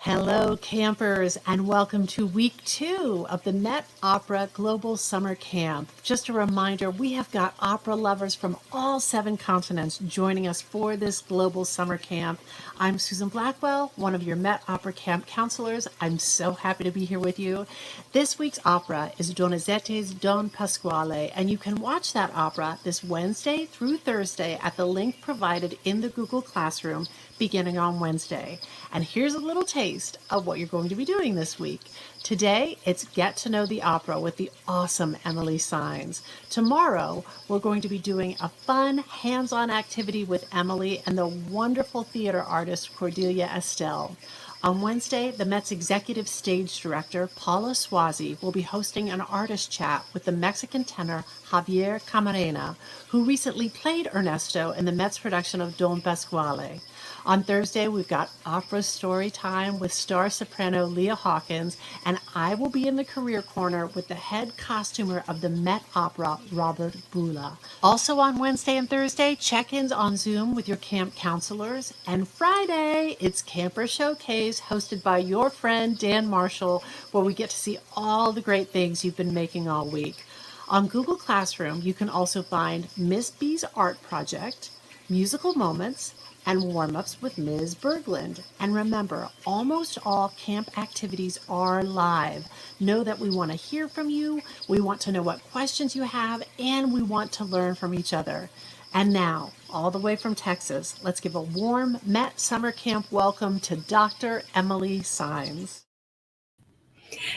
Hello, campers, and welcome to week 2 of the Met Opera Global Summer Camp. Just a reminder, we have got opera lovers from all 7 continents joining us for this global summer camp. I'm Susan Blackwell, one of your Met Opera Camp counselors. I'm so happy to be here with you. This week's opera is Donizetti's Don Pasquale, and you can watch that opera this Wednesday through Thursday at the link provided in the Google Classroom beginning on Wednesday. And here's a little taste of what you're going to be doing this week. Today, it's Get to Know the Opera with the awesome Emily Saenz. Tomorrow, we're going to be doing a fun, hands-on activity with Emily and the wonderful theater artist Cordelia Estelle. On Wednesday, the Met's executive stage director, Paula Swazi, will be hosting an artist chat with the Mexican tenor Javier Camarena, who recently played Ernesto in the Met's production of Don Pasquale. On Thursday, we've got opera story time with star soprano Leah Hawkins, and I will be in the career corner with the head costumer of the Met Opera, Robert Bula. Also on Wednesday and Thursday, check-ins on Zoom with your camp counselors. And Friday, it's Camper Showcase hosted by your friend Dan Marshall, where we get to see all the great things you've been making all week. On Google Classroom, you can also find Miss B's art project, musical moments, and warm-ups with Ms. Berglund. And remember, almost all camp activities are live. Know that we want to hear from you, we want to know what questions you have, and we want to learn from each other. And now, all the way from Texas, let's give a warm Met Summer Camp welcome to Dr. Emily Saenz.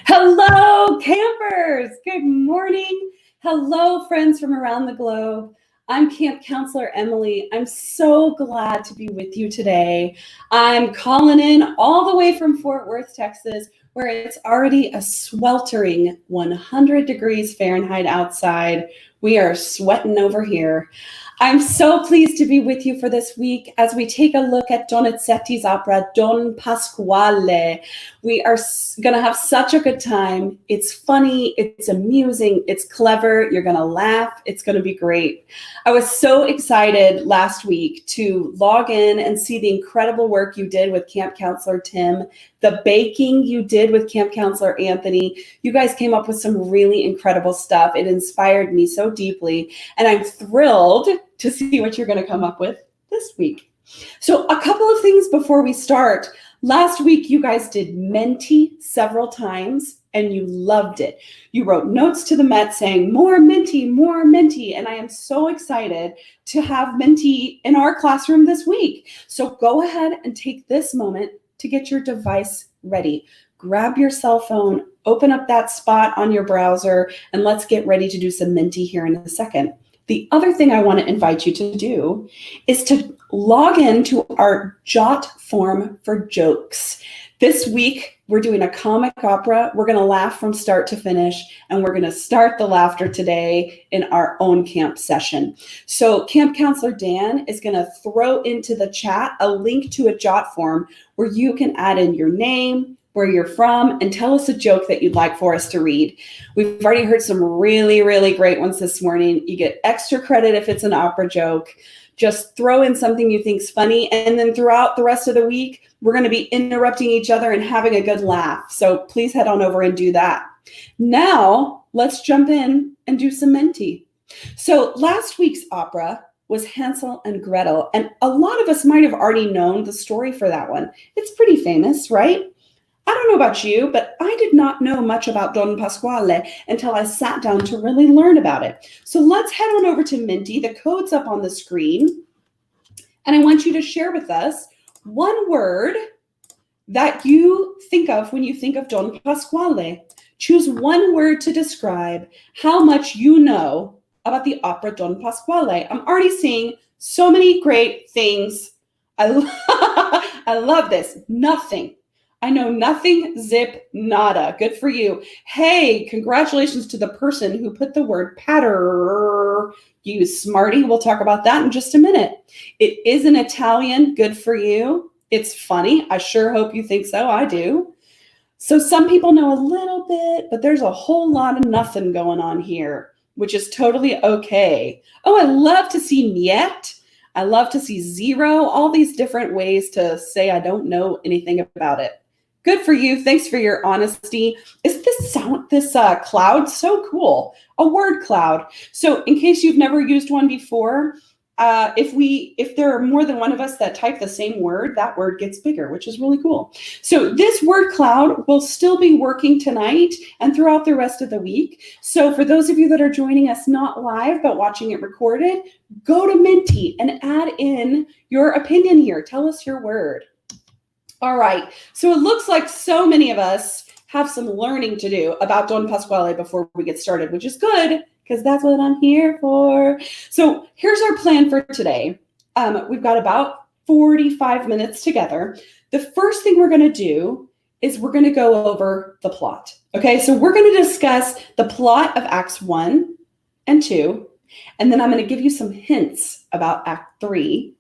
Hello, campers! Good morning. Hello, friends from around the globe. I'm Camp Counselor Emily. I'm so glad to be with you today. I'm calling in all the way from Fort Worth, Texas, where it's already a sweltering 100 degrees Fahrenheit outside. We are sweating over here. I'm so pleased to be with you for this week as we take a look at Donizetti's opera, Don Pasquale. We are going to have such a good time. It's funny, it's amusing, it's clever, you're going to laugh, it's going to be great. I was so excited last week to log in and see the incredible work you did with Camp Counselor Tim, the baking you did with Camp Counselor Anthony. You guys came up with some really incredible stuff. It inspired me so deeply, and I'm thrilled to see what you're going to come up with this week. So a couple of things before we start. Last week, you guys did Menti several times, and you loved it. You wrote notes to the Met saying, more Menti, and I am so excited to have Menti in our classroom this week. So go ahead and take this moment to get your device ready. Grab your cell phone, open up that spot on your browser, and let's get ready to do some Menti here in a second. The other thing I want to invite you to do is to log into our Jot form for jokes. This week, we're doing a comic opera. We're going to laugh from start to finish, and we're going to start the laughter today in our own camp session. So Camp Counselor Dan is going to throw into the chat a link to a Jot form where you can add in your name, where you're from, and tell us a joke that you'd like for us to read. We've already heard some really, really great ones this morning. You get extra credit if it's an opera joke. Just throw in something you think's funny, and then throughout the rest of the week, we're going to be interrupting each other and having a good laugh. So please head on over and do that. Now, let's jump in and do some Menti. So last week's opera was Hansel and Gretel, and a lot of us might have already known the story for that one. It's pretty famous, right? I don't know about you, but I did not know much about Don Pasquale until I sat down to really learn about it. So let's head on over to Menti. The code's up on the screen. And I want you to share with us one word that you think of when you think of Don Pasquale. Choose one word to describe how much you know about the opera Don Pasquale. I'm already seeing so many great things. I love this. Nothing. I know nothing, zip, nada. Good for you. Hey, congratulations to the person who put the word patter. You smarty. We'll talk about that in just a minute. It is in Italian. Good for you. It's funny. I sure hope you think so. I do. So some people know a little bit, but there's a whole lot of nothing going on here, which is totally okay. Oh, I love to see niet. I love to see zero. All these different ways to say I don't know anything about it. Good for you. Thanks for your honesty. Is this cloud so cool? A word cloud. So in case you've never used one before, if there are more than one of us that type the same word, that word gets bigger, which is really cool. So this word cloud will still be working tonight and throughout the rest of the week. So for those of you that are joining us not live but watching it recorded, go to Minty and add in your opinion here. Tell us your word. All right, so it looks like so many of us have some learning to do about Don Pasquale before we get started, which is good because that's what I'm here for. So here's our plan for today. We've got about 45 minutes together. The first thing we're going to do is we're going to go over the plot. Okay, so we're going to discuss the plot of Acts 1 and 2, and then I'm going to give you some hints about Act 3,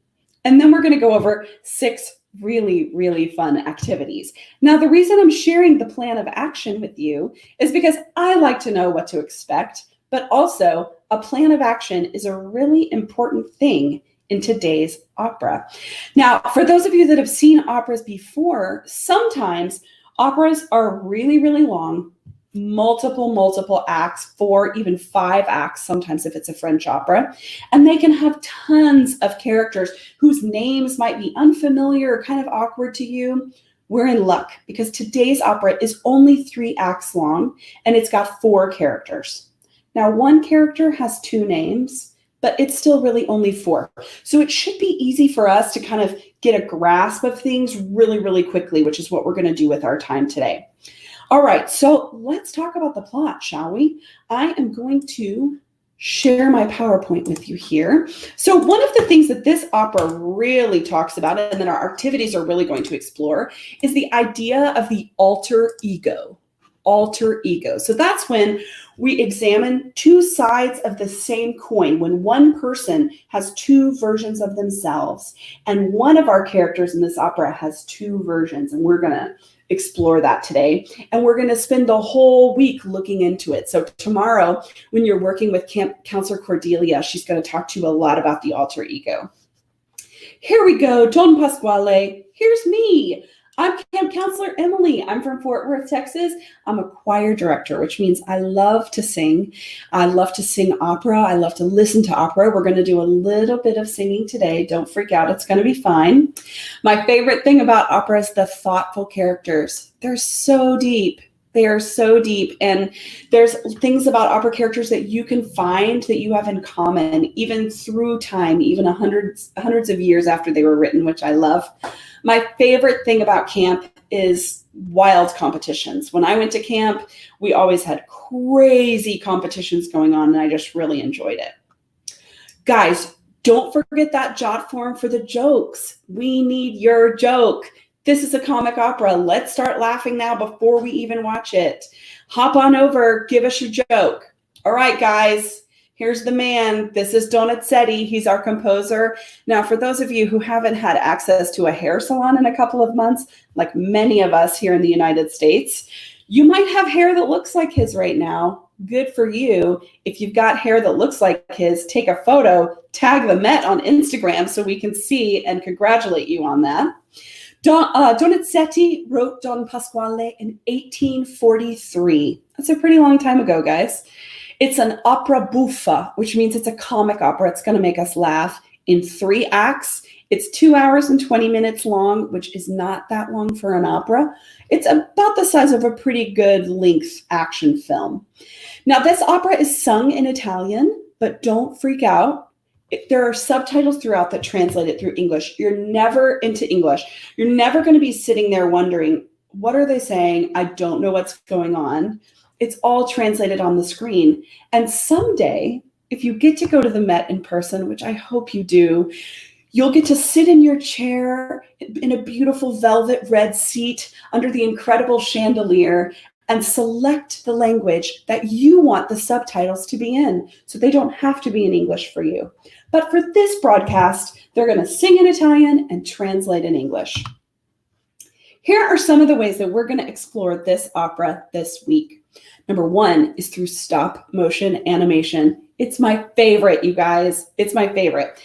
and then we're going to go over 6 really, really fun activities. Now, the reason I'm sharing the plan of action with you is because I like to know what to expect, but also a plan of action is a really important thing in today's opera. Now, for those of you that have seen operas before, sometimes operas are really, really long, multiple acts, 4, even 5 acts, sometimes if it's a French opera, and they can have tons of characters whose names might be unfamiliar or kind of awkward to you. We're in luck because today's opera is only 3 acts long and it's got 4 characters. Now, one character has 2 names, but it's still really only 4. So it should be easy for us to kind of get a grasp of things really, really quickly, which is what we're going to do with our time today. All right, so let's talk about the plot, shall we? I am going to share my PowerPoint with you here. So one of the things that this opera really talks about, and that our activities are really going to explore, is the idea of the alter ego. Alter ego. So that's when we examine 2 sides of the same coin, when one person has 2 versions of themselves, and one of our characters in this opera has 2 versions, and we're going to explore that today. And we're going to spend the whole week looking into it. So tomorrow, when you're working with Counselor Cordelia, she's going to talk to you a lot about the alter ego. Here we go, Don Pasquale. Here's me. I'm Camp Counselor Emily. I'm from Fort Worth, Texas. I'm a choir director, which means I love to sing. I love to sing opera. I love to listen to opera. We're going to do a little bit of singing today. Don't freak out. It's going to be fine. My favorite thing about opera is the thoughtful characters. They're so deep. They are so deep. And there's things about opera characters that you can find that you have in common, even through time, even hundreds of years after they were written, which I love. My favorite thing about camp is wild competitions. When I went to camp, we always had crazy competitions going on, and I just really enjoyed it. Guys, don't forget that jot form for the jokes. We need your joke. This is a comic opera. Let's start laughing now before we even watch it. Hop on over, give us your joke. All right, guys. Here's the man. This is Donizetti. He's our composer. Now, for those of you who haven't had access to a hair salon in a couple of months, like many of us here in the United States, you might have hair that looks like his right now. Good for you. If you've got hair that looks like his, take a photo, tag the Met on Instagram so we can see and congratulate you on that. Donizetti wrote Don Pasquale in 1843. That's a pretty long time ago, guys. It's an opera buffa, which means it's a comic opera. It's going to make us laugh in 3 acts. It's 2 hours and 20 minutes long, which is not that long for an opera. It's about the size of a pretty good length action film. Now, this opera is sung in Italian, but don't freak out. There are subtitles throughout that translate it through English. You're never into English. You're never going to be sitting there wondering, what are they saying? I don't know what's going on. It's all translated on the screen. And someday, if you get to go to the Met in person, which I hope you do, you'll get to sit in your chair in a beautiful velvet red seat under the incredible chandelier and select the language that you want the subtitles to be in. So they don't have to be in English for you. But for this broadcast, they're going to sing in Italian and translate in English. Here are some of the ways that we're going to explore this opera this week. Number 1 is through stop motion animation. It's my favorite, you guys. It's my favorite.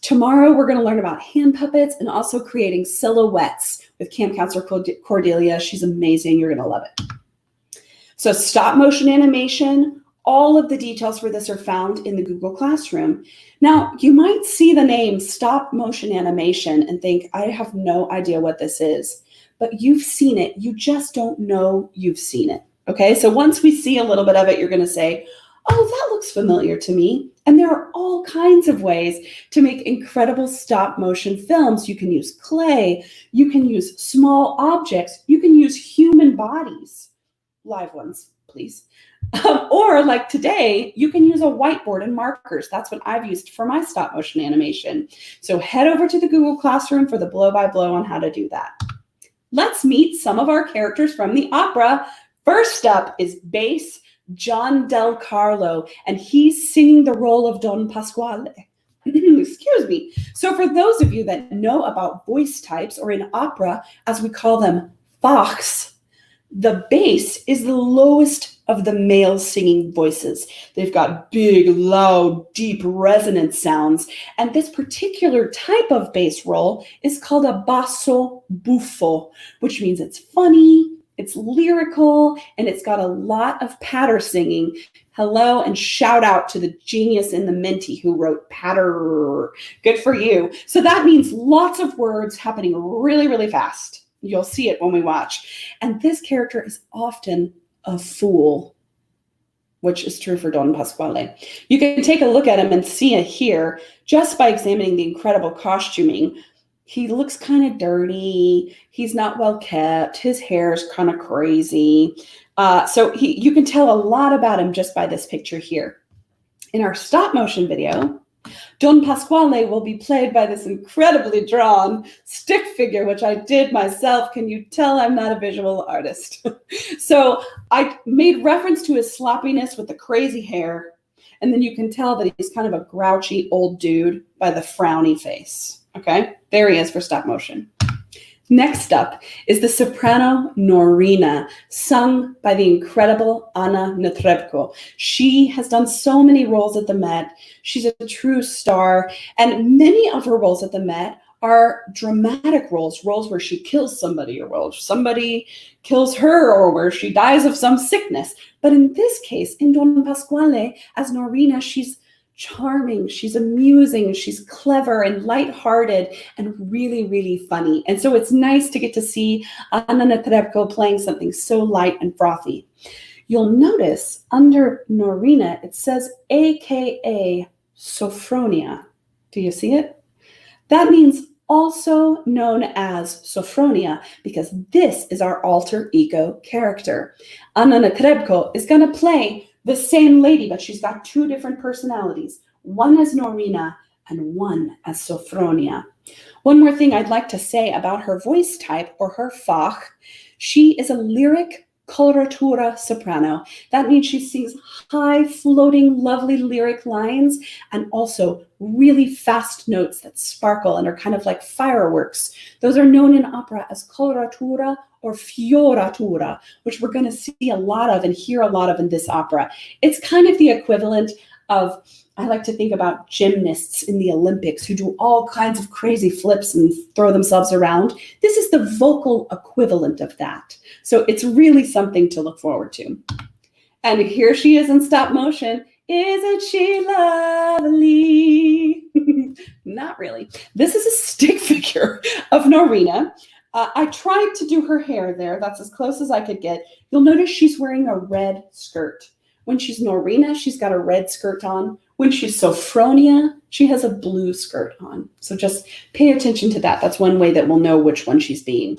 Tomorrow, we're going to learn about hand puppets and also creating silhouettes with Camp Counselor Cordelia. She's amazing. You're going to love it. So stop motion animation, all of the details for this are found in the Google Classroom. Now, you might see the name stop motion animation and think, I have no idea what this is, but you've seen it. You just don't know you've seen it. Okay, so once we see a little bit of it, you're going to say, oh, that looks familiar to me. And there are all kinds of ways to make incredible stop motion films. You can use clay, you can use small objects, you can use human bodies, live ones, please. Or like today, you can use a whiteboard and markers. That's what I've used for my stop motion animation. So head over to the Google Classroom for the blow-by-blow on how to do that. Let's meet some of our characters from the opera. First up is bass John Del Carlo, and he's singing the role of Don Pasquale. Excuse me. So for those of you that know about voice types, or in opera, as we call them, Fachs, the bass is the lowest of the male singing voices. They've got big, loud, deep resonant sounds. And this particular type of bass role is called a basso buffo, which means it's funny, it's lyrical, and it's got a lot of patter singing. Hello and shout out to the genius in the Minty who wrote patter. Good for you. So that means lots of words happening really, really fast. You'll see it when we watch. And this character is often a fool, which is true for Don Pasquale. You can take a look at him and see it here just by examining the incredible costuming. He looks kind of dirty. He's not well kept. His hair's kind of crazy. So you can tell a lot about him just by this picture here. In our stop motion video, Don Pasquale will be played by this incredibly drawn stick figure, which I did myself. Can you tell I'm not a visual artist? So I made reference to his sloppiness with the crazy hair. And then you can tell that he's kind of a grouchy old dude by the frowny face. Okay, there he is for stop motion. Next up is the soprano Norina, sung by the incredible Anna Netrebko. She has done so many roles at the Met. She's a true star, and many of her roles at the Met are dramatic roles where she kills somebody, or where somebody kills her, or where she dies of some sickness. But in this case, in Don Pasquale, as Norina, she's charming, she's amusing, she's clever and lighthearted and really, really funny. And so it's nice to get to see Anna Netrebko playing something so light and frothy. You'll notice under Norina, it says AKA Sophronia. Do you see it? That means also known as Sophronia, because this is our alter ego character. Anna Netrebko is going to play the same lady, but she's got two different personalities, one as Norina and one as Sophronia. One more thing I'd like to say about her voice type, or her Fach, she is a lyric coloratura soprano. That means she sings high, floating, lovely lyric lines, and also really fast notes that sparkle and are kind of like fireworks. Those are known in opera as coloratura or fioratura, which we're going to see a lot of and hear a lot of in this opera. It's kind of the equivalent of, I like to think about gymnasts in the Olympics who do all kinds of crazy flips and throw themselves around. This is the vocal equivalent of that. So it's really something to look forward to. And here she is in stop motion. Isn't she lovely? Not really. This is a stick figure of Norina. I tried to do her hair there. That's as close as I could get. You'll notice she's wearing a red skirt. When she's Norina, she's got a red skirt on. When she's Sophronia, she has a blue skirt on. So just pay attention to that. That's one way that we'll know which one she's being.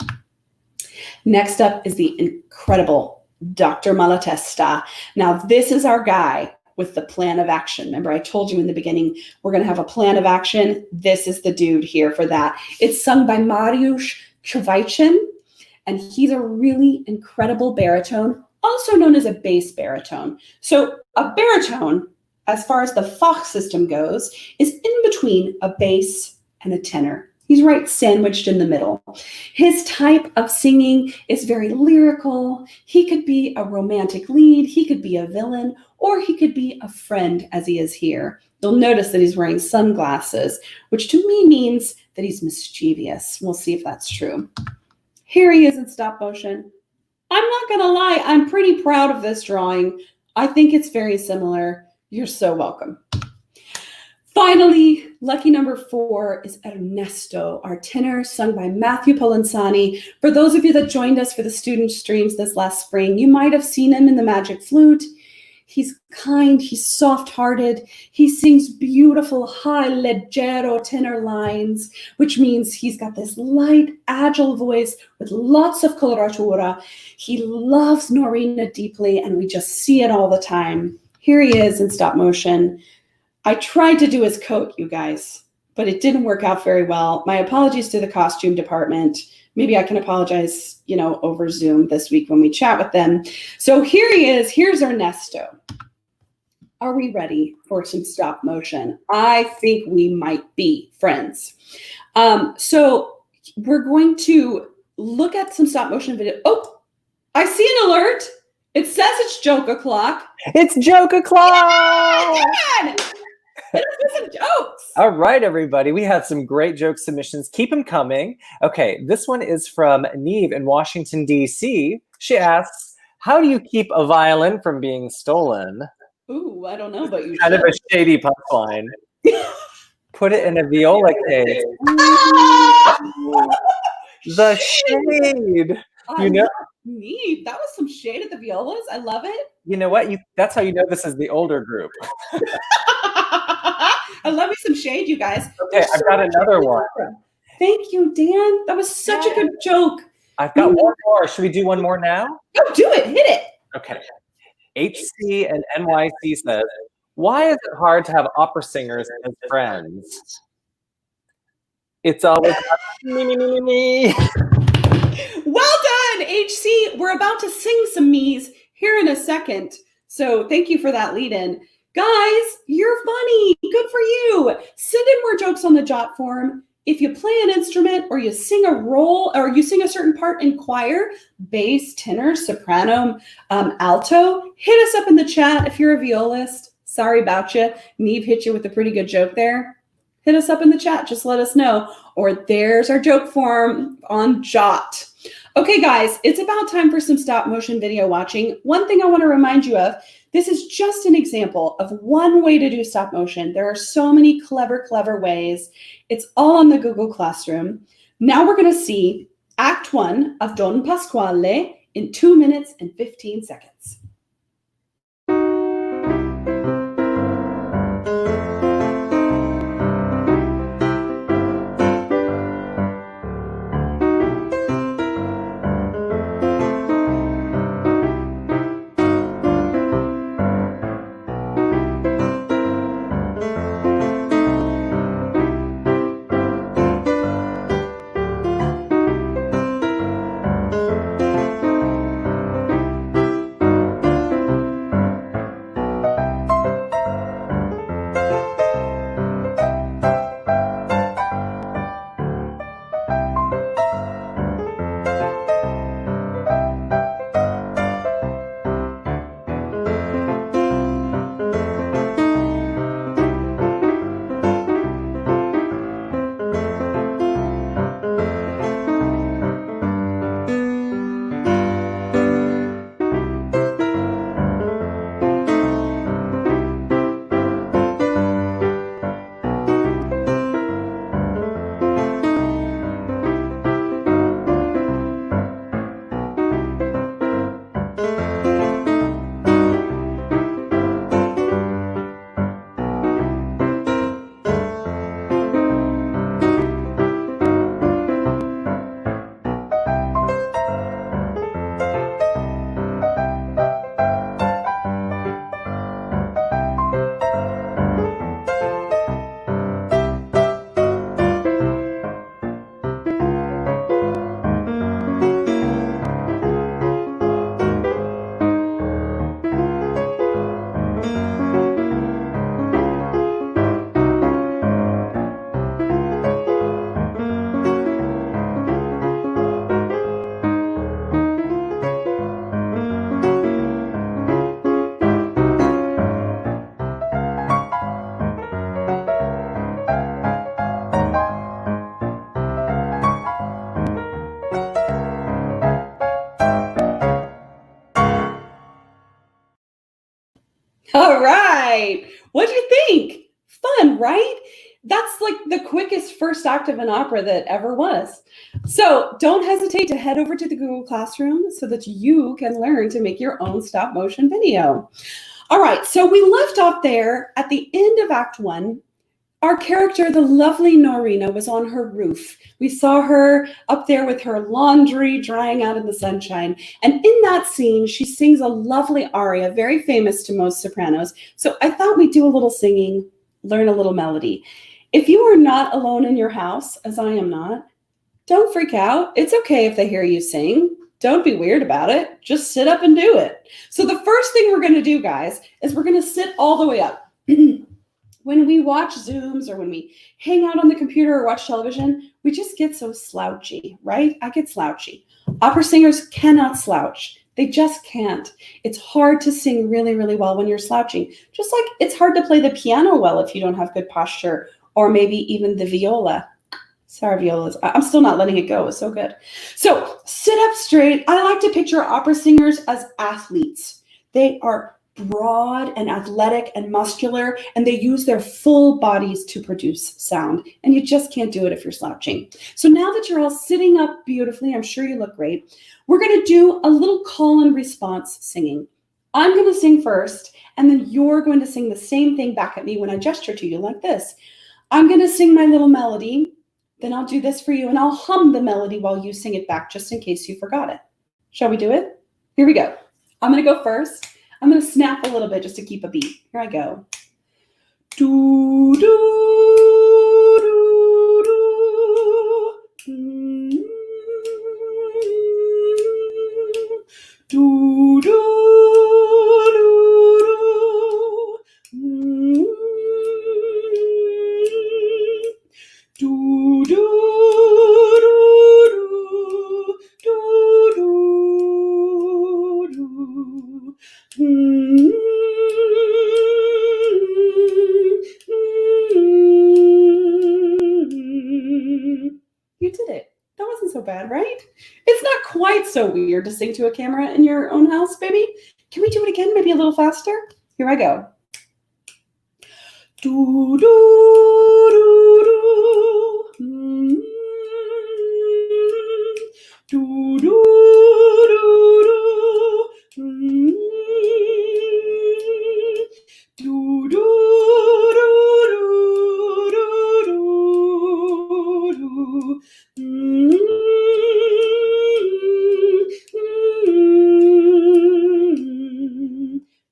Next up is the incredible Dr. Malatesta. Now, this is our guy with the plan of action. Remember, I told you in the beginning, we're going to have a plan of action. This is the dude here for that. It's sung by Mariusz Kowajcin, and he's a really incredible baritone, also known as a bass baritone. So a baritone, as far as the Fach system goes, is in between a bass and a tenor. He's right sandwiched in the middle. His type of singing is very lyrical. He could be a romantic lead, he could be a villain, or he could be a friend as he is here. You'll notice that he's wearing sunglasses, which to me means that he's mischievous. We'll see if that's true. Here he is in stop motion. I'm not gonna lie, I'm pretty proud of this drawing. I think it's very similar. You're so welcome. Finally, lucky number 4 is Ernesto, our tenor, sung by Matthew Polenzani. For those of you that joined us for the student streams this last spring, you might have seen him in the Magic Flute. He's kind, he's soft-hearted, he sings beautiful, high, leggero tenor lines, which means he's got this light, agile voice with lots of coloratura. He loves Norina deeply, and we just see it all the time. Here he is in stop motion. I tried to do his coat, you guys, but it didn't work out very well. My apologies to the costume department. Maybe I can apologize, over Zoom this week when we chat with them. So here he is. Here's Ernesto. Are we ready for some stop motion? I think we might be, friends. So we're going to look at some stop motion video. Oh, I see an alert. It says it's joke o'clock. It's joke o'clock. Yeah, some jokes. All right, everybody. We have some great joke submissions. Keep them coming. Okay, this one is from Neve in Washington, D.C. She asks, how do you keep a violin from being stolen? Ooh, I don't know, but you Kind of a shady punchline. Put it in a viola case. The shade. Neat. That was some shade at the violas. I love it. You know what? That's how you know this is the older group. I love me some shade, you guys. Okay, I've got another one. Thank you, Dan. That was such a good joke. I've got one more. Should we do one more now? Oh, do it. Hit it. Okay. HC and NYC says, why is it hard to have opera singers as friends? It's always me. Well done, HC. We're about to sing some me's here in a second. So thank you for that lead in. Guys, you're funny. Good for you. Send in more jokes on the Jot form. If you play an instrument or you sing a role or you sing a certain part in choir, bass, tenor, soprano, alto, hit us up in the chat if you're a violist. Sorry about you. Neve hit you with a pretty good joke there. Hit us up in the chat. Just let us know. Or there's our joke form on Jot. Okay, guys, it's about time for some stop motion video watching. One thing I want to remind you of, this is just an example of one way to do stop motion. There are so many clever ways. It's all on the Google Classroom. Now we're going to see Act 1 of Don Pasquale in 2 minutes and 15 seconds. that's like the quickest first act of an opera that ever was. So don't hesitate to head over to the Google Classroom so that you can learn to make your own stop motion video. All right, so we left off there at the end of Act 1. Our character, the lovely Norina, was on her roof. We saw her up there with her laundry drying out in the sunshine. And in that scene, she sings a lovely aria, very famous to most sopranos. So I thought we'd do a little singing, learn a little melody. If you are not alone in your house, as I am not, don't freak out. It's okay if they hear you sing. Don't be weird about it. Just sit up and do it. So the first thing we're going to do, guys, is we're going to sit all the way up. When we watch Zooms or when we hang out on the computer or watch television, we just get so slouchy, right? I get slouchy. Opera singers cannot slouch. They just can't. It's hard to sing really, really well when you're slouching. Just like it's hard to play the piano well if you don't have good posture, or maybe even the viola. Sorry, violas. I'm still not letting it go. It's so good. So sit up straight. I like to picture opera singers as athletes. They are broad and athletic and muscular, and they use their full bodies to produce sound. And you just can't do it if you're slouching. So now that you're all sitting up beautifully, I'm sure you look great, we're going to do a little call and response singing. I'm going to sing first, and then you're going to sing the same thing back at me when I gesture to you like this. I'm going to sing my little melody, then I'll do this for you, and I'll hum the melody while you sing it back, just in case you forgot it. Shall we do it? Here we go. I'm going to go first. I'm going to snap a little bit just to keep a beat. Here I go. Do, do, do, do, do, do, do, do, You did it. That wasn't so bad, right? It's not quite so weird to sing to a camera in your own house, baby. Can we do it again, maybe a little faster? Here I go. Do, do, do, do, do, do, do, do, do,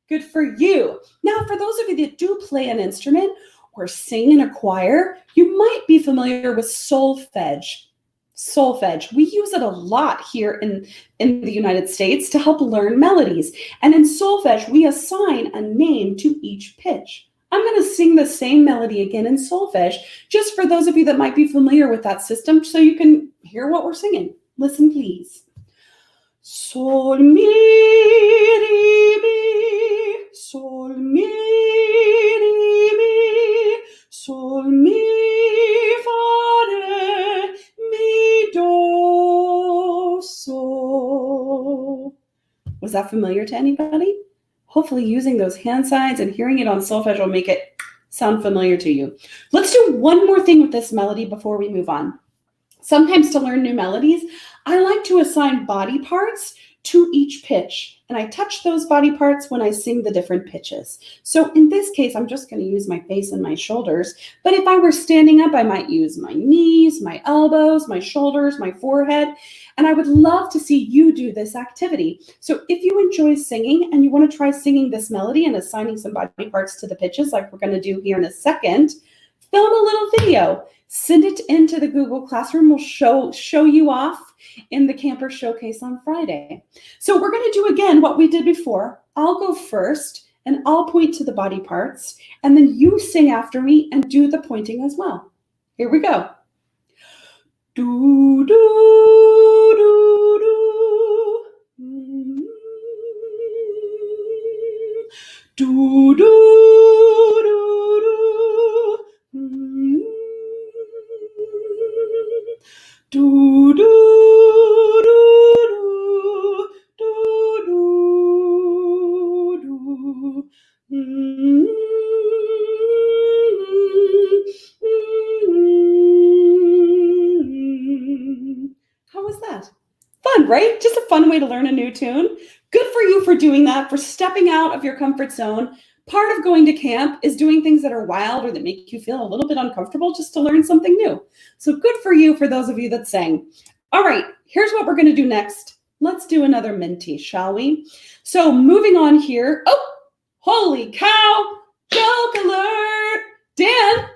Good for you. Now, for those of you that do play an instrument or sing in a choir, you might be familiar with solfege. Solfege. We use it a lot here in the United States to help learn melodies. And in solfege, we assign a name to each pitch. I'm going to sing the same melody again in solfege, just for those of you that might be familiar with that system, so you can hear what we're singing. Listen, please. Sol, mi, re, mi, sol, mi, re, mi, sol, mi, fa, re, mi, do, so. Was that familiar to anybody? Hopefully using those hand signs and hearing it on solfege will make it sound familiar to you. Let's do one more thing with this melody before we move on. Sometimes to learn new melodies, I like to assign body parts to each pitch, and I touch those body parts when I sing the different pitches. So in this case, I'm just going to use my face and my shoulders, but if I were standing up, I might use my knees, my elbows, my shoulders, my forehead, and I would love to see you do this activity. So if you enjoy singing and you want to try singing this melody and assigning some body parts to the pitches like we're going to do here in a second, film a little video. Send it into the Google Classroom. We'll show you off in the Camper Showcase on Friday. So we're going to do again what we did before. I'll go first and I'll point to the body parts, and then you sing after me and do the pointing as well. Here we go. Do, do, do, do. Do, do, do, do. Do, do, do, do, do, do, do. fun, right? Just a fun way to learn a new tune. Good for you for doing that, for stepping out of your comfort zone. Part of going to camp is doing things that are wild or that make you feel a little bit uncomfortable just to learn something new. So good for you for those of you that sang. All right, here's what we're going to do next. Let's do another Minty, shall we? So moving on here. Oh, holy cow, joke alert. Dan.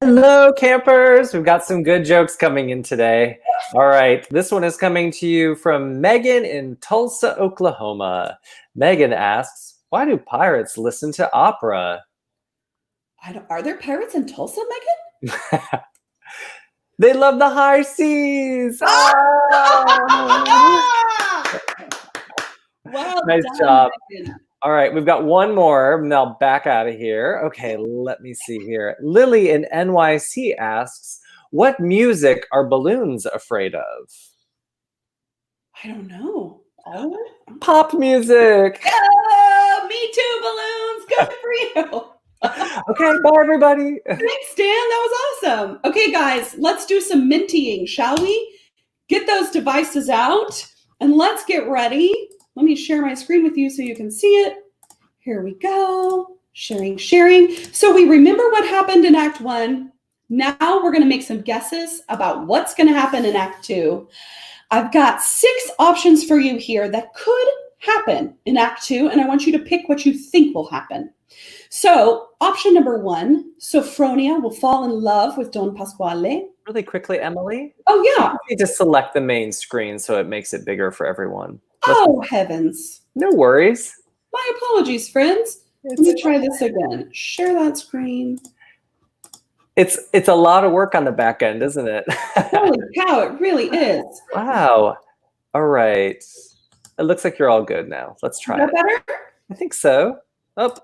Hello, campers. We've got some good jokes coming in today. All right, this one is coming to you from Megan in Tulsa, Oklahoma. Megan asks, why do pirates listen to opera? Are there pirates in Tulsa, Megan? They love the high seas. Well Nice done, job. Megan. All right, we've got one more. Now back out of here. Okay, let me see here. Lily in NYC asks, what music are balloons afraid of? I don't know. Oh, Pop music. yeah, me too, balloons. Good for you. Okay, bye everybody. Thanks, Dan. That was awesome. Okay, guys, let's do some mintying, shall we? Get those devices out and let's get ready. Let me share my screen with you so you can see it. Here we go. Sharing. So we remember what happened in Act 1. Now we're going to make some guesses about what's going to happen in Act 2. I've got 6 options for you here that could happen in Act 2, and I want you to pick what you think will happen. So option number 1, Sophronia will fall in love with Don Pasquale. Really quickly, Emily. Oh, yeah. You need to select the main screen so it makes it bigger for everyone. Oh, heavens. No worries. My apologies, friends. Let me try this again. Share that screen. It's a lot of work on the back end, isn't it? Holy cow, it really is. Wow. All right. It looks like you're all good now. Let's try Is that it. better? I think so. Oh,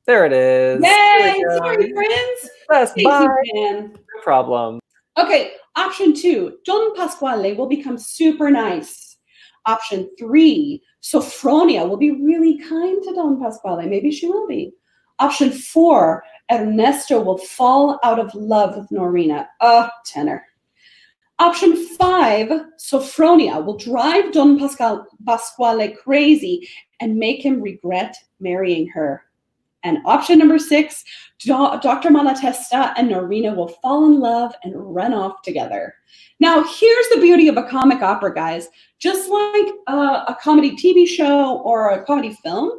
there it is. Yay! Sorry, friends. Yes, Thank bye. you, Dan. No problem. Okay, option 2, Don Pasquale will become super nice. Option 3, Sophronia will be really kind to Don Pasquale. Maybe she will be. Option 4, Ernesto will fall out of love with Norina. Tenor. Option 5, Sophronia will drive Don Pasquale crazy and make him regret marrying her. And option number 6, Dr. Malatesta and Norina will fall in love and run off together. Now, here's the beauty of a comic opera, guys. Just like a comedy TV show or a comedy film,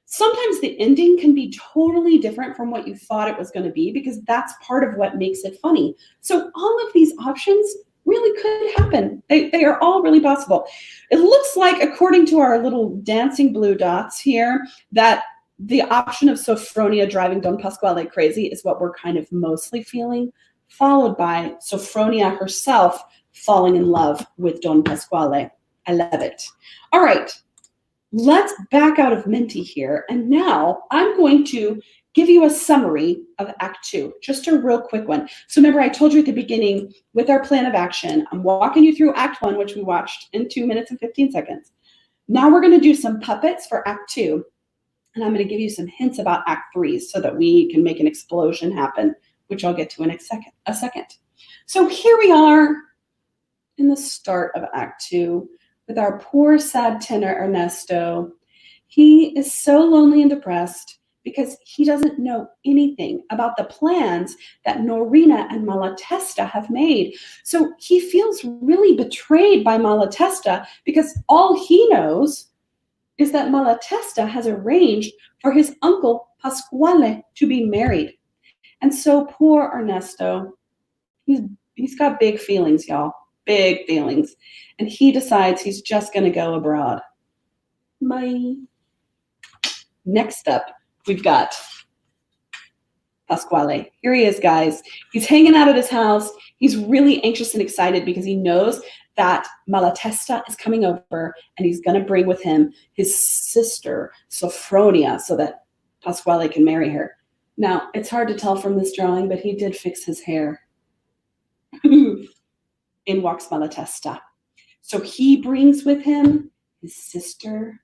sometimes the ending can be totally different from what you thought it was going to be because that's part of what makes it funny. So all of these options really could happen. They are all really possible. It looks like, according to our little dancing blue dots here, that the option of Sophronia driving Don Pasquale crazy is what we're kind of mostly feeling, followed by Sophronia herself falling in love with Don Pasquale. I love it. All right, let's back out of Minty here. And now I'm going to give you a summary of Act 2, just a real quick one. So remember, I told you at the beginning with our plan of action, I'm walking you through Act 1, which we watched in 2 minutes and 15 seconds. Now we're going to do some puppets for Act 2. And I'm going to give you some hints about Act 3 so that we can make an explosion happen, which I'll get to in a second. So here we are in the start of Act 2 with our poor, sad tenor, Ernesto. He is so lonely and depressed because he doesn't know anything about the plans that Norina and Malatesta have made. So he feels really betrayed by Malatesta because all he knows is that Malatesta has arranged for his uncle Pasquale to be married. And so poor Ernesto, he's got big feelings, y'all, big feelings. And he decides he's just gonna go abroad. Bye. Next up, we've got Pasquale. Here he is, guys. He's hanging out at his house. He's really anxious and excited because he knows that Malatesta is coming over and he's going to bring with him his sister, Sophronia, so that Pasquale can marry her. Now, it's hard to tell from this drawing, but he did fix his hair. In walks Malatesta. So he brings with him his sister,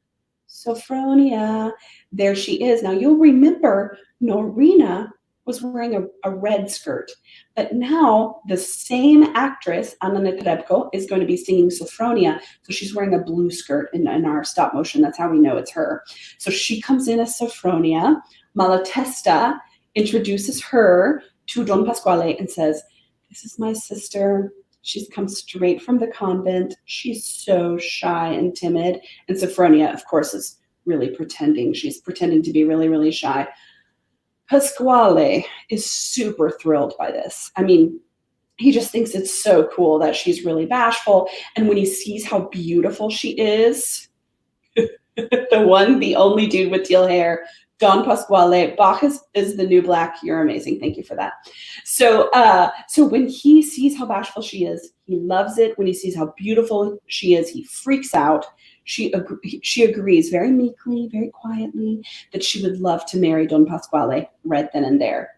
Sophronia. There she is. Now, you'll remember Norina was wearing a red skirt. But now the same actress, Anna Netrebko, is going to be singing Sophronia. So she's wearing a blue skirt in our stop motion. That's how we know it's her. So she comes in as Sophronia. Malatesta introduces her to Don Pasquale and says, this is my sister. She's come straight from the convent. She's so shy and timid. And Sophronia, of course, is really pretending. She's pretending to be really, really shy. Pasquale is super thrilled by this. I mean, he just thinks it's so cool that she's really bashful. And when he sees how beautiful she is, the only dude with teal hair, Don Pasquale, Bach is the new black. You're amazing. Thank you for that. So when he sees how bashful she is, he loves it. When he sees how beautiful she is, he freaks out. She agrees very meekly, very quietly, that she would love to marry Don Pasquale right then and there.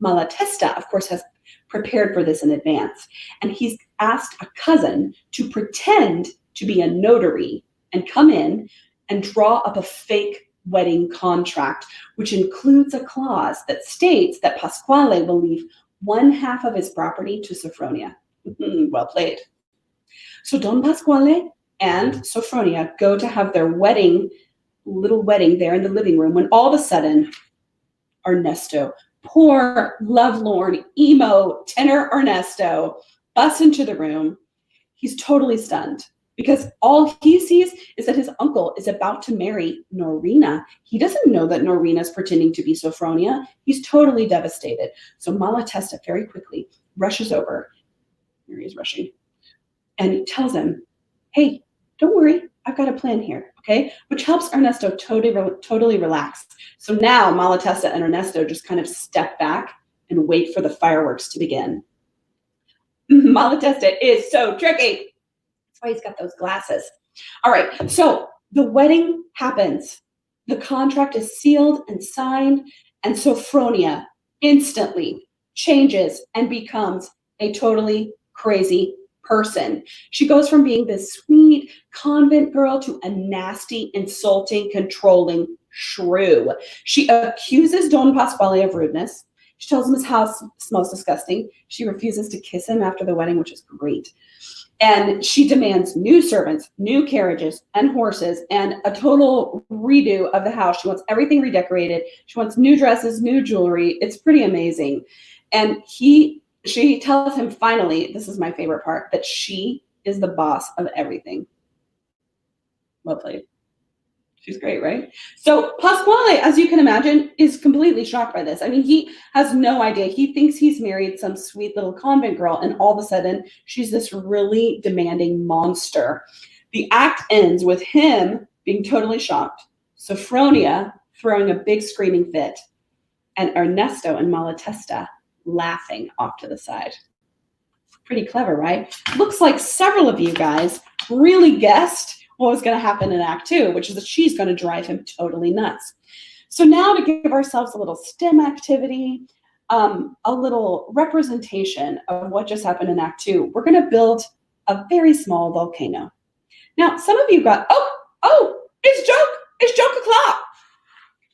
Malatesta, of course, has prepared for this in advance, and he's asked a cousin to pretend to be a notary and come in and draw up a fake wedding contract, which includes a clause that states that Pasquale will leave 1/2 of his property to Sophronia. Well played. So Don Pasquale and Sophronia go to have their little wedding there in the living room, when all of a sudden, Ernesto, poor, lovelorn, emo, tenor Ernesto, busts into the room. He's totally stunned because all he sees is that his uncle is about to marry Norina. He doesn't know that Norina is pretending to be Sophronia. He's totally devastated. So Malatesta very quickly rushes over. Here he is rushing. And he tells him, hey, don't worry, I've got a plan here, okay? Which helps Ernesto totally relax. So now Malatesta and Ernesto just kind of step back and wait for the fireworks to begin. Malatesta is so tricky. That's why he's got those glasses. All right, so the wedding happens. The contract is sealed and signed, and Sophronia instantly changes and becomes a totally crazy person. She goes from being this sweet convent girl to a nasty, insulting, controlling shrew. She accuses Don Pasquale of rudeness. She tells him his house smells disgusting. She refuses to kiss him after the wedding, which is great. And she demands new servants, new carriages and horses, and a total redo of the house. She wants everything redecorated. She wants new dresses, new jewelry. It's pretty amazing. And she tells him finally, this is my favorite part, that she is the boss of everything. Well played. She's great, right? So Pasquale, as you can imagine, is completely shocked by this. I mean, he has no idea. He thinks he's married some sweet little convent girl, and all of a sudden, she's this really demanding monster. The act ends with him being totally shocked, Sophronia throwing a big screaming fit, and Ernesto and Malatesta laughing off to the side. Pretty clever, right? Looks like several of you guys really guessed what was going to happen in Act 2, which is that she's going to drive him totally nuts. So now to give ourselves a little STEM activity, a little representation of what just happened in Act 2, we're going to build a very small volcano. Now, some of you got, it's joke o'clock.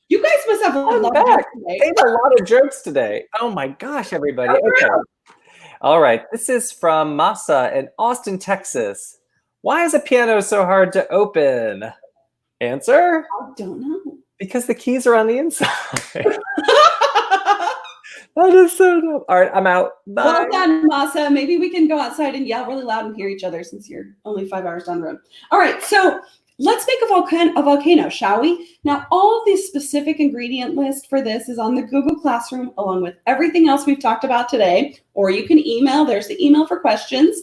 You guys must have a lot of jokes today. They have a lot of jokes today. Oh my gosh, everybody. Okay. All right. This is from Masa in Austin, Texas. Why is a piano so hard to open? Answer? I don't know. Because the keys are on the inside. That is so dumb. All right, I'm out. Bye. Well done, Masa. Maybe we can go outside and yell really loud and hear each other since you're only 5 hours down the road. All right, so let's make a volcano, shall we? Now, all of the specific ingredient list for this is on the Google Classroom, along with everything else we've talked about today, or you can email. There's the email for questions.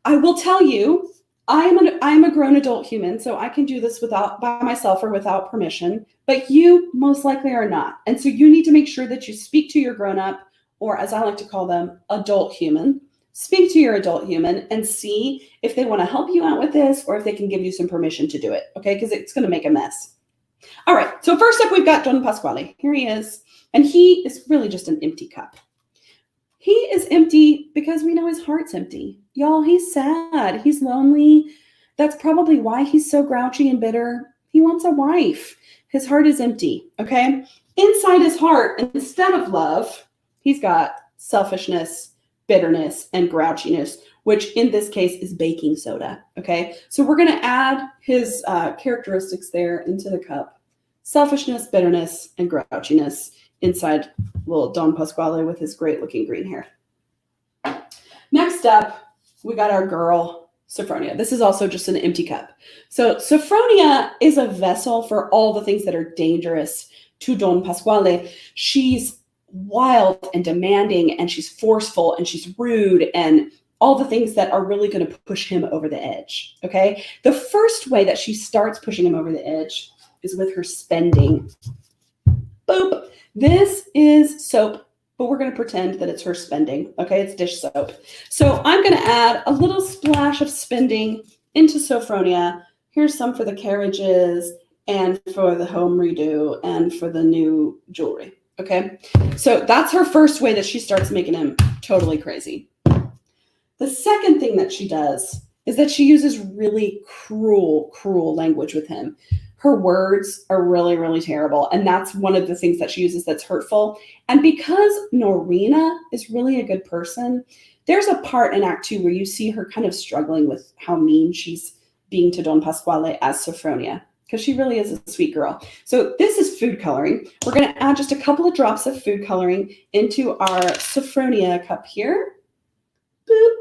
I will tell you, I'm a grown adult human, so I can do this by myself or without permission, but you most likely are not. And so you need to make sure that you speak to your grown-up, or as I like to call them, adult human. Speak to your adult human and see if they want to help you out with this or if they can give you some permission to do it, okay? Because it's going to make a mess. All right, so first up, we've got Don Pasquale. Here he is, and he is really just an empty cup. He is empty because we know his heart's empty. Y'all, he's sad. He's lonely. That's probably why he's so grouchy and bitter. He wants a wife. His heart is empty, okay? inside his heart, instead of love, he's got selfishness, bitterness, and grouchiness, which in this case is baking soda. Okay, so we're going to add his characteristics there into the cup. Selfishness, bitterness, and grouchiness inside little Don Pasquale with his great looking green hair. Next up, we got our girl, Sophronia. This is also just an empty cup. So Sophronia is a vessel for all the things that are dangerous to Don Pasquale. She's wild and demanding, and she's forceful, and she's rude, and all the things that are really going to push him over the edge. Okay, the first way that she starts pushing him over the edge is with her spending. Boop. This is soap, but we're going to pretend that it's her spending. Okay, it's dish soap. So I'm going to add a little splash of spending into Sophronia. Here's some for the carriages and for the home redo and for the new jewelry. Okay, so that's her first way that she starts making him totally crazy. The second thing that she does is that she uses really cruel language with him. Her words are really, really terrible. And that's one of the things that she uses that's hurtful. And because Norina is really a good person, there's a part in Act 2 where you see her kind of struggling with how mean she's being to Don Pasquale as Sophronia, because she really is a sweet girl. So this is food coloring. We're going to add just a couple of drops of food coloring into our Sophronia cup here. Boop.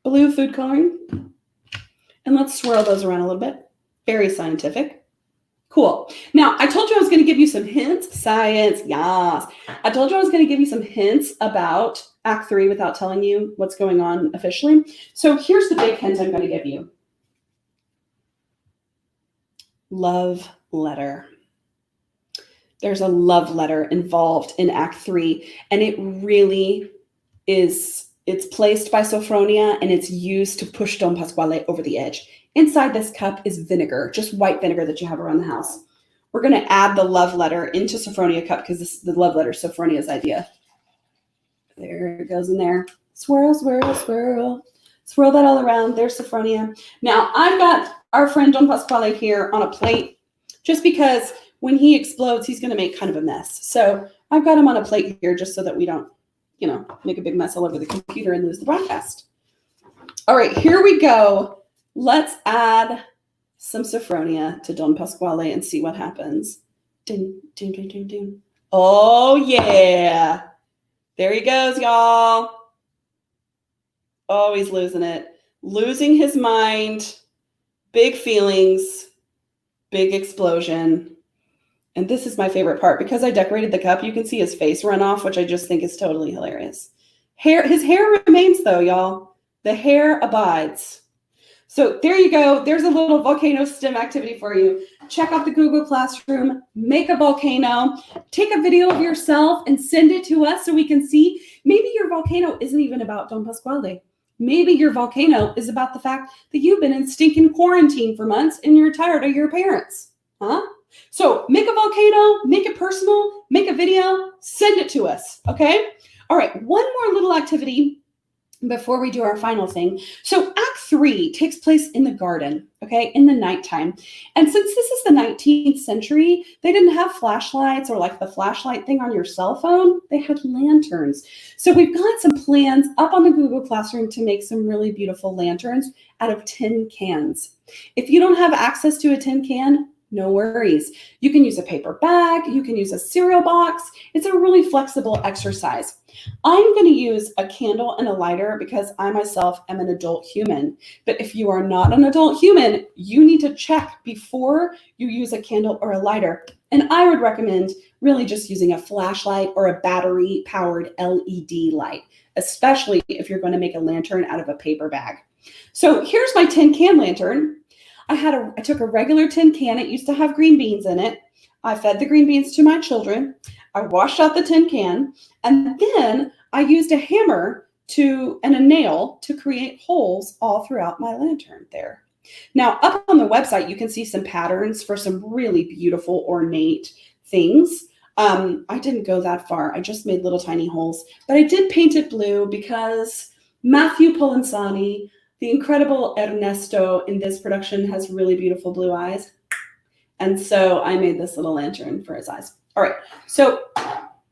Blue food coloring. And let's swirl those around a little bit. Very scientific. Cool. Now, I told you I was going to give you some hints. Science, yes. I told you I was going to give you some hints about Act 3 without telling you what's going on officially. So here's the big hint I'm going to give you. Love letter. There's a love letter involved in Act 3, and it really is, it's placed by Sophronia, and it's used to push Don Pasquale over the edge. Inside this cup is vinegar, just white vinegar that you have around the house. We're going to add the love letter into Sophronia cup because this is the love letter, Sophronia's idea. There it goes in there. Swirl, swirl, swirl. Swirl that all around. There's Sophronia. Now, I've got our friend Don Pasquale here on a plate just because when he explodes, he's going to make kind of a mess. So I've got him on a plate here just so that we don't, make a big mess all over the computer and lose the broadcast. All right, here we go. Let's add some Sophronia to Don Pasquale and see what happens. Ding, ding, ding, ding, ding. Oh, yeah. There he goes, y'all. Oh, he's losing it. Losing his mind. Big feelings. Big explosion. And this is my favorite part. Because I decorated the cup, you can see his face run off, which I just think is totally hilarious. His hair remains, though, y'all. The hair abides. So there you go. There's a little volcano STEM activity for you. Check out the Google Classroom. Make a volcano. Take a video of yourself and send it to us so we can see. Maybe your volcano isn't even about Don Pasquale. Maybe your volcano is about the fact that you've been in stinking quarantine for months and you're tired of your parents. Huh? So make a volcano, make it personal, make a video, send it to us. Okay? All right. One more little activity before we do our final thing. So Act 3 takes place in the garden, okay, in the nighttime. And since this is the 19th century, they didn't have flashlights or like the flashlight thing on your cell phone. They had lanterns. So we've got some plans up on the Google Classroom to make some really beautiful lanterns out of tin cans. If you don't have access to a tin can, no worries. You can use a paper bag. You can use a cereal box. It's a really flexible exercise. I'm going to use a candle and a lighter because I myself am an adult human. But if you are not an adult human, you need to check before you use a candle or a lighter. And I would recommend really just using a flashlight or a battery-powered LED light, especially if you're going to make a lantern out of a paper bag. So here's my tin can lantern. I took a regular tin can. It used to have green beans in it. I fed the green beans to my children. I washed out the tin can, and then I used a hammer and a nail to create holes all throughout my lantern there. Now, up on the website, you can see some patterns for some really beautiful, ornate things. I didn't go that far. I just made little tiny holes, but I did paint it blue because Matthew Polenzani, the incredible Ernesto in this production, has really beautiful blue eyes. And so I made this little lantern for his eyes. All right. So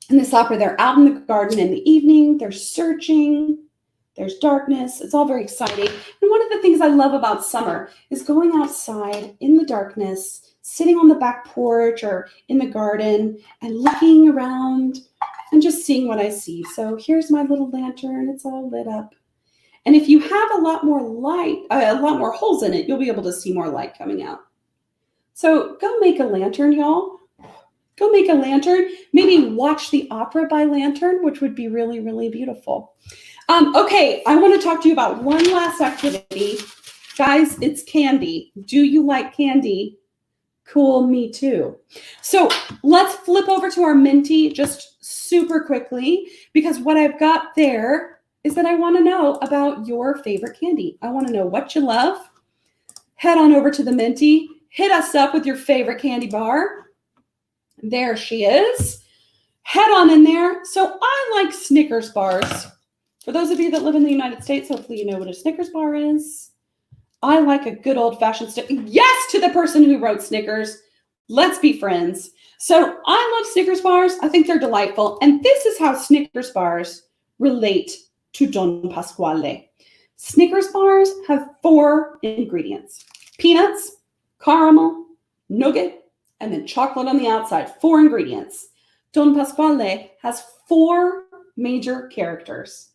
in this opera, they're out in the garden in the evening. They're searching. There's darkness. It's all very exciting. And one of the things I love about summer is going outside in the darkness, sitting on the back porch or in the garden and looking around and just seeing what I see. So here's my little lantern. It's all lit up. And if you have a lot more light, a lot more holes in it, you'll be able to see more light coming out. So go make a lantern, y'all. Go make a lantern. Maybe watch the opera by lantern, which would be really, really beautiful. Okay, I want to talk to you about one last activity. Guys, it's candy. Do you like candy? Cool, me too. So let's flip over to our Minty just super quickly, because what I've got there is that I want to know about your favorite candy. I want to know what you love. Head on over to the Minty. Hit us up with your favorite candy bar. There she is. Head on in there. So I like Snickers bars. For those of you that live in the United States, hopefully you know what a Snickers bar is. I like a good old-fashioned yes to the person who wrote Snickers. Let's be friends. So I love Snickers bars. I think they're delightful. And this is how Snickers bars relate to Don Pasquale. Snickers bars have 4 ingredients: peanuts, caramel, nougat, and then chocolate on the outside. 4 ingredients. Don Pasquale has 4 major characters.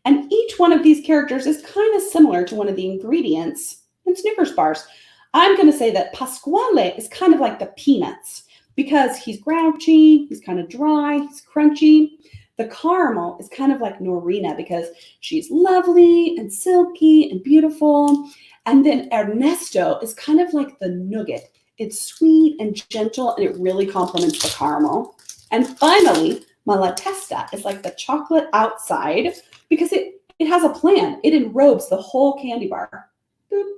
And each one of these characters is kind of similar to one of the ingredients in Snickers bars. I'm going to say that Pasquale is kind of like the peanuts because he's grouchy, he's kind of dry, he's crunchy. The caramel is kind of like Norina because she's lovely and silky and beautiful. And then Ernesto is kind of like the nougat. It's sweet and gentle, and it really complements the caramel. And finally, Malatesta is like the chocolate outside because it has a plan. It enrobes the whole candy bar. Boop.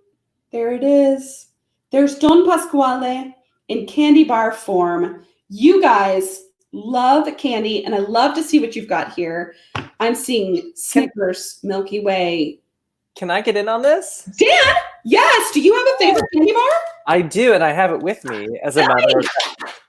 There it is. There's Don Pasquale in candy bar form. You guys love candy, and I love to see what you've got here. I'm seeing Snickers, Milky Way. Can I get in on this? Dan, yes. Do you have a favorite candy bar? I do, and I have it with me as a matter of fact.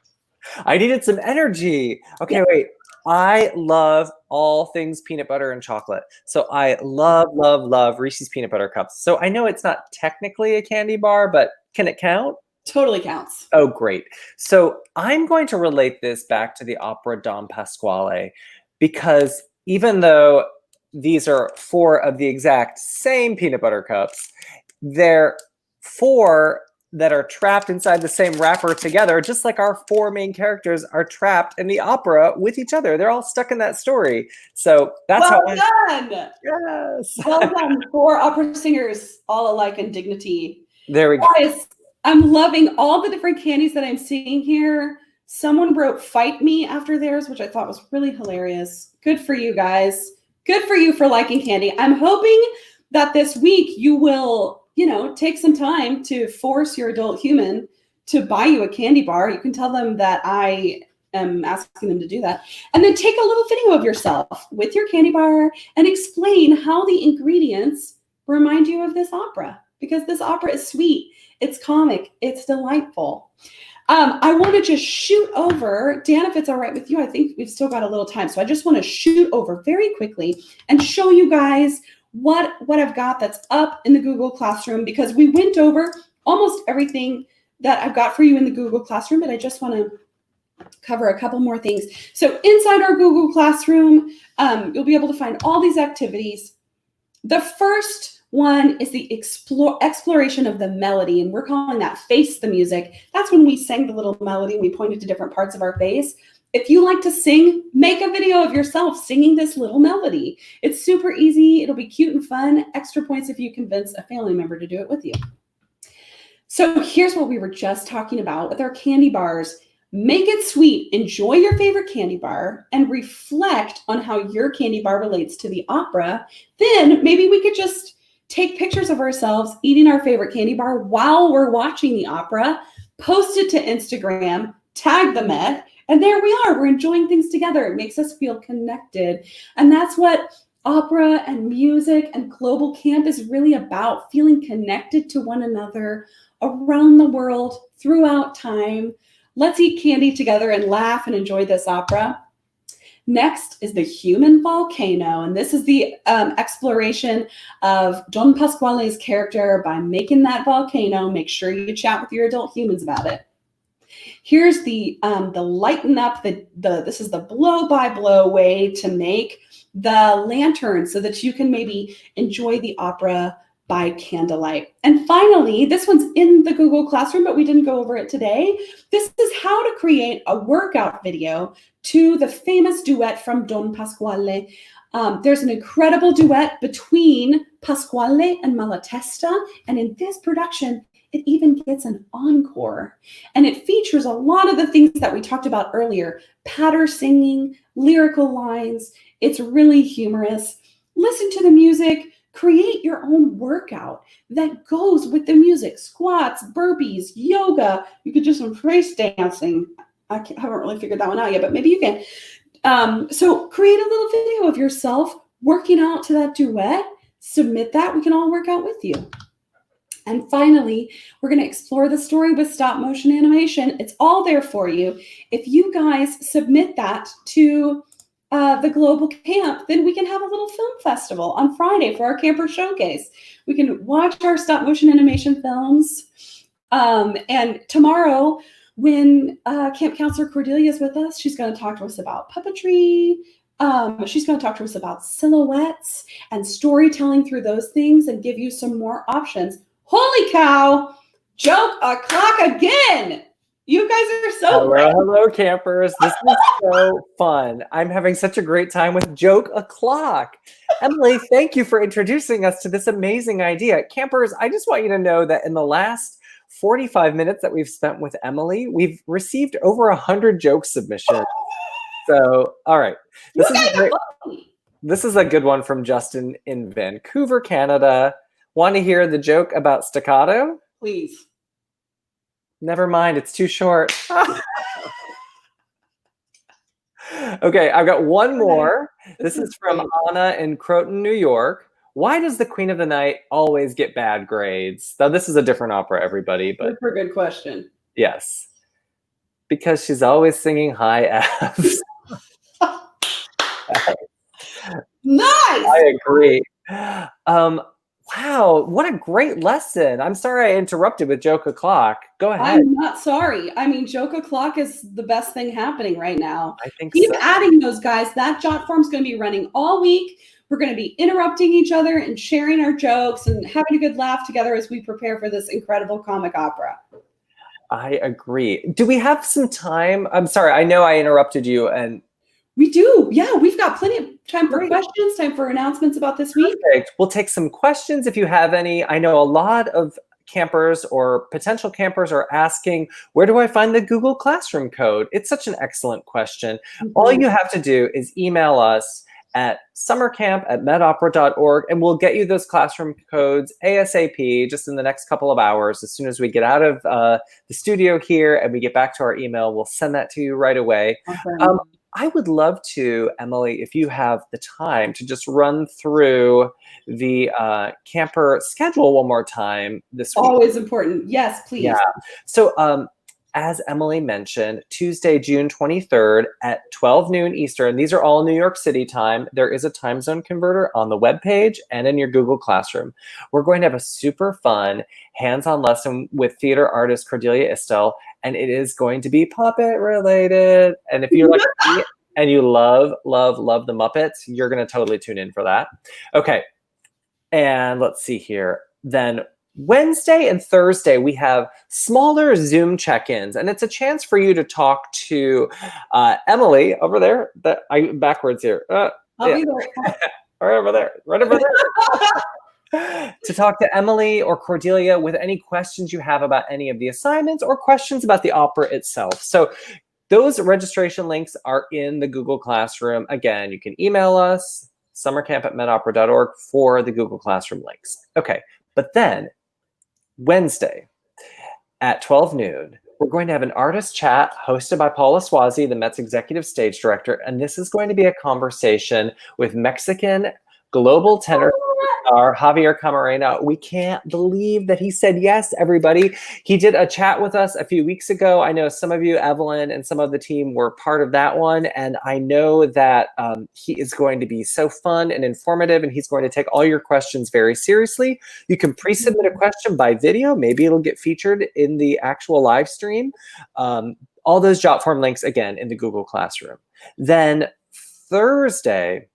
I needed some energy. Okay, wait. I love all things peanut butter and chocolate. So I love, love, love Reese's peanut butter cups. So I know it's not technically a candy bar, but can it count? Totally counts. Oh, great. So I'm going to relate this back to the opera Don Pasquale, because even though these are 4 of the exact same peanut butter cups, they're 4 that are trapped inside the same wrapper together, just like our 4 main characters are trapped in the opera with each other. They're all stuck in that story. So that's well how done. Yes. Well done. 4 opera singers, all alike in dignity. There we go. Guys, I'm loving all the different candies that I'm seeing here. Someone wrote "Fight Me" after theirs, which I thought was really hilarious. Good for you guys. Good for you for liking candy. I'm hoping that this week you will, take some time to force your adult human to buy you a candy bar. You can tell them that I am asking them to do that. And then take a little video of yourself with your candy bar and explain how the ingredients remind you of this opera, because this opera is sweet. It's comic. It's delightful. I want to just shoot over, Dan, if it's all right with you. I think we've still got a little time. So I just want to shoot over very quickly and show you guys what I've got that's up in the Google Classroom, because we went over almost everything that I've got for you in the Google Classroom, but I just want to cover a couple more things. So inside our Google Classroom, you'll be able to find all these activities. The first one is the exploration of the melody, and we're calling that Face the Music. That's when we sang the little melody and we pointed to different parts of our face. If you like to sing, make a video of yourself singing this little melody. It's super easy. It'll be cute and fun. Extra points if you convince a family member to do it with you. So here's what we were just talking about with our candy bars. Make it sweet. Enjoy your favorite candy bar and reflect on how your candy bar relates to the opera. Then maybe we could just take pictures of ourselves eating our favorite candy bar while we're watching the opera, post it to Instagram, tag the Met, and there we are. We're enjoying things together. It makes us feel connected. And that's what opera and music and global camp is really about, feeling connected to one another around the world throughout time. Let's eat candy together and laugh and enjoy this opera. Next is the human volcano, and this is the exploration of Don Pasquale's character by making that volcano. Make sure you chat with your adult humans about it. Here's the lighten up, this is the blow-by-blow way to make the lantern so that you can maybe enjoy the opera by candlelight. And finally, this one's in the Google Classroom, but we didn't go over it today. This is how to create a workout video to the famous duet from Don Pasquale. There's an incredible duet between Pasquale and Malatesta, and in this production, it even gets an encore. And it features a lot of the things that we talked about earlier, patter singing, lyrical lines. It's really humorous. Listen to the music. Create your own workout that goes with the music. Squats, burpees, yoga. You could do some face dancing. I haven't really figured that one out yet, but maybe you can. So create a little video of yourself working out to that duet. Submit that. We can all work out with you. And finally, we're going to explore the story with stop motion animation. It's all there for you. If you guys submit that to the global camp, then we can have a little film festival on Friday for our camper showcase. We can watch our stop motion animation films. And tomorrow, when camp counselor Cordelia is with us, she's going to talk to us about puppetry. She's going to talk to us about silhouettes and storytelling through those things and give you some more options. Holy cow! Joke o'clock again! You guys are so great. Hello, campers. This is so fun. I'm having such a great time with Joke O'Clock. Emily, thank you for introducing us to this amazing idea. Campers, I just want you to know that in the last 45 minutes that we've spent with Emily, we've received over 100 joke submissions. So, all right. This is a good one from Justin in Vancouver, Canada. Want to hear the joke about staccato? Please. Never mind, it's too short. Okay, I've got one more. This is from Anna in Croton, New York. Why does the Queen of the Night always get bad grades? Now, this is a different opera, everybody, but super good question. Yes, because she's always singing high Fs. Nice. I agree. Wow, what a great lesson. I'm sorry I interrupted with Joke O'Clock. Go ahead. I'm not sorry. I mean, Joke O'Clock is the best thing happening right now. I think Keep so. adding those, guys. That jot form's going to be running all week. We're going to be interrupting each other and sharing our jokes and having a good laugh together as we prepare for this incredible comic opera. I agree. Do we have some time? I'm sorry, I know I interrupted you. And we do. Yeah, we've got plenty of time for questions, time for announcements about this week. Perfect. We'll take some questions if you have any. I know a lot of campers or potential campers are asking, where do I find the Google Classroom code? It's such an excellent question. Mm-hmm. All you have to do is email us at summercamp@medopera.org, and we'll get you those classroom codes ASAP, just in the next couple of hours. As soon as we get out of the studio here and we get back to our email, we'll send that to you right away. Awesome. I would love to, Emily, if you have the time, to just run through the camper schedule one more time this week. Always important. Yes, please. Yeah. So as Emily mentioned, Tuesday, June 23rd at 12 noon Eastern. These are all New York City time. There is a time zone converter on the webpage and in your Google Classroom. We're going to have a super fun hands-on lesson with theater artist Cordelia Istel, and it is going to be puppet related. And if you're like me and you love the Muppets, you're going to totally tune in for that. Okay. And let's see here. Then Wednesday and Thursday, we have smaller Zoom check-ins, and it's a chance for you to talk to Emily over there. Backwards here. I'll be there. Right over there. To talk to Emily or Cordelia with any questions you have about any of the assignments or questions about the opera itself. So those registration links are in the Google Classroom. Again, you can email us, summercamp@medopera.org, for the Google Classroom links. Okay, but then Wednesday at 12 noon, we're going to have an artist chat hosted by Paula Swazi, the Met's executive stage director. And this is going to be a conversation with Mexican global tenor star, Javier Camarena. We can't believe that he said yes, everybody. He did a chat with us a few weeks ago. I know some of you, Evelyn, and some of the team were part of that one. And I know that he is going to be so fun and informative, and he's going to take all your questions very seriously. You can pre-submit a question by video. Maybe it'll get featured in the actual live stream. All those Jotform links, again, in the Google Classroom. Then Thursday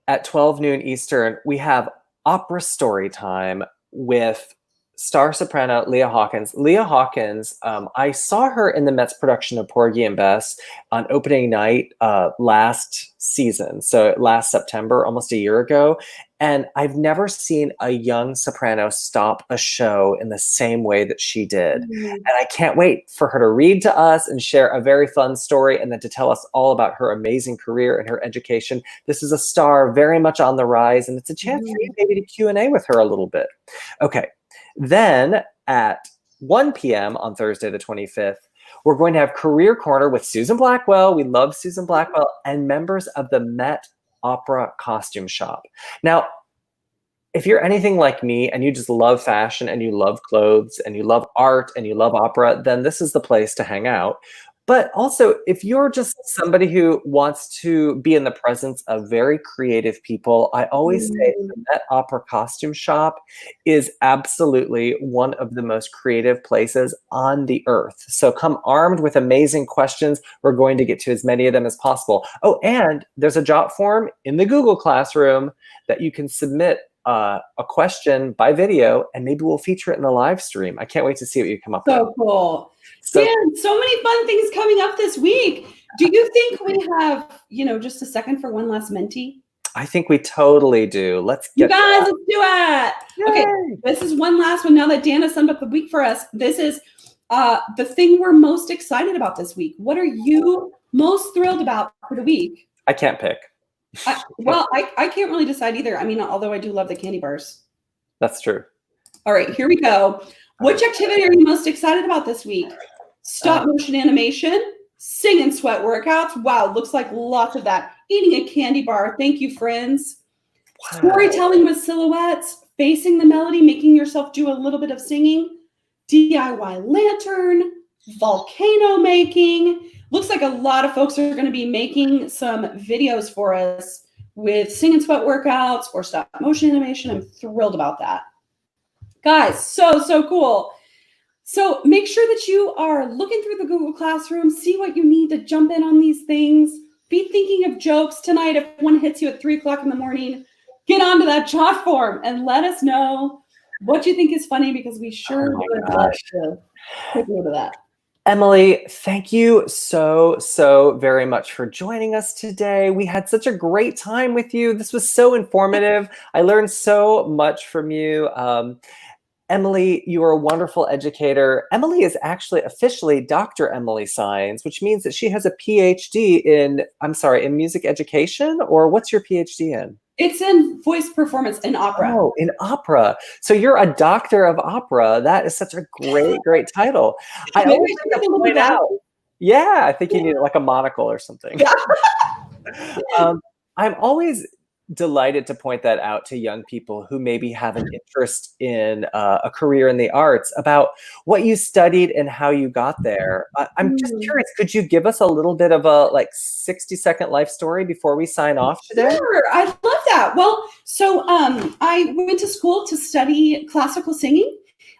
at 12 noon Eastern, we have opera story time with star soprano Leah Hawkins. Leah Hawkins, I saw her in the Met's production of Porgy and Bess on opening night last season, so last September, almost a year ago. And I've never seen a young soprano stop a show in the same way that she did. And I can't wait for her to read to us and share a very fun story, and then to tell us all about her amazing career and her education. This is a star very much on the rise, and it's a chance for you maybe to Q&A with her a little bit. Okay, then at 1 p.m. on Thursday the 25th, we're going to have Career Corner with Susan Blackwell. We love Susan Blackwell, and members of the Met Opera Costume Shop. Now, if you're anything like me and you just love fashion and you love clothes and you love art and you love opera, then this is the place to hang out. But also, if you're just somebody who wants to be in the presence of very creative people, I always say the Met Opera Costume Shop is absolutely one of the most creative places on the earth. So come armed with amazing questions. We're going to get to as many of them as possible. Oh, and there's a Jotform in the Google Classroom that you can submit a question by video, and maybe we'll feature it in the live stream. I can't wait to see what you come up with. So cool. Dan, so many fun things coming up this week. Do you think we have, just a second for one last Menti? I think we totally do. Let's get let's do it. Yay. Okay, this is one last one. Now that Dan has summed up the week for us, this is the thing we're most excited about this week. What are you most thrilled about for the week? I can't pick. I can't really decide either. I mean, although I do love the candy bars. That's true. All right, here we go. Which activity are you most excited about this week? Stop motion animation, sing and sweat workouts. Wow, looks like lots of that. Eating a candy bar. Thank you, friends. Wow. Storytelling with silhouettes, facing the melody, making yourself do a little bit of singing. DIY lantern, volcano making. Looks like a lot of folks are going to be making some videos for us with sing and sweat workouts or stop motion animation. I'm thrilled about that. Guys, so cool. So make sure that you are looking through the Google Classroom, see what you need to jump in on these things. Be thinking of jokes tonight. If one hits you at 3 o'clock in the morning, get onto that Jotform and let us know what you think is funny, because we sure would love to take note of that. Emily, thank you so very much for joining us today. We had such a great time with you. This was so informative. I learned so much from you. Emily, you are a wonderful educator. Emily is actually officially Dr. Emily Saenz, which means that she has a PhD in music education, or what's your PhD in? It's in voice performance in opera. Oh, in opera. So you're a doctor of opera. That is such a great title. I always have to point out. Yeah, I think you need like a monocle or something. Yeah. I'm always delighted to point that out to young people who maybe have an interest in a career in the arts, about what you studied and how you got there. I'm just curious, could you give us a little bit of a 60-second life story before we sign off today? Sure, I'd love that. Well, so I went to school to study classical singing.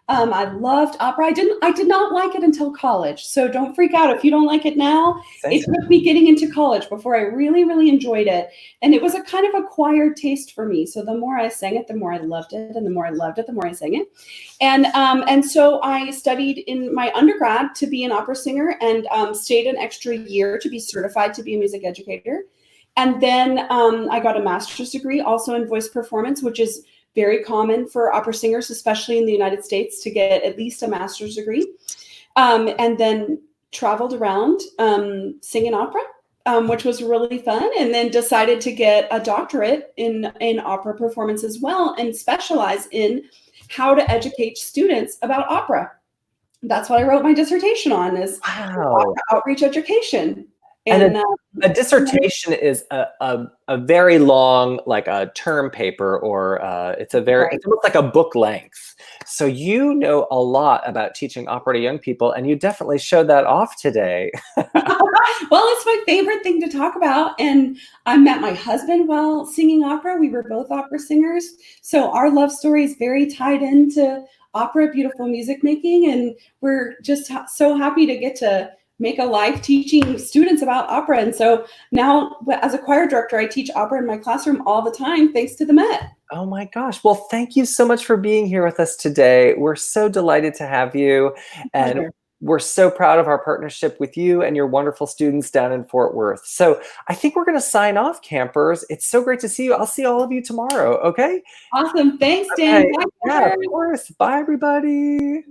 I loved opera. I did not like it until college. So don't freak out if you don't like it now. It took me getting into college before I really enjoyed it. And it was a kind of acquired taste for me. So the more I sang it, the more I loved it. And the more I loved it, the more I sang it. And so I studied in my undergrad to be an opera singer, and stayed an extra year to be certified to be a music educator. And then I got a master's degree also in voice performance, which is very common for opera singers, especially in the United States, to get at least a master's degree. And then traveled around singing opera, which was really fun. And then decided to get a doctorate in opera performance as well, and specialize in how to educate students about opera. That's what I wrote my dissertation on, is opera outreach education. And And a dissertation is a very long, like a term paper, or it's right. it's almost like a book length. So you know a lot about teaching opera to young people, and you definitely showed that off today. Well, it's my favorite thing to talk about. And I met my husband while singing opera. We were both opera singers. So our love story is very tied into opera, beautiful music making. And we're just so happy to get to make a life teaching students about opera. And so now, as a choir director, I teach opera in my classroom all the time, thanks to the Met. Oh my gosh. Well, thank you so much for being here with us today. We're so delighted to have you. And Pleasure. we're so proud of our partnership with you and your wonderful students down in Fort Worth. So I think we're going to sign off, campers. It's so great to see you. I'll see all of you tomorrow. Okay. Awesome. Thanks, Dan. Okay. Bye, Yeah, of Heather. course. Bye, everybody.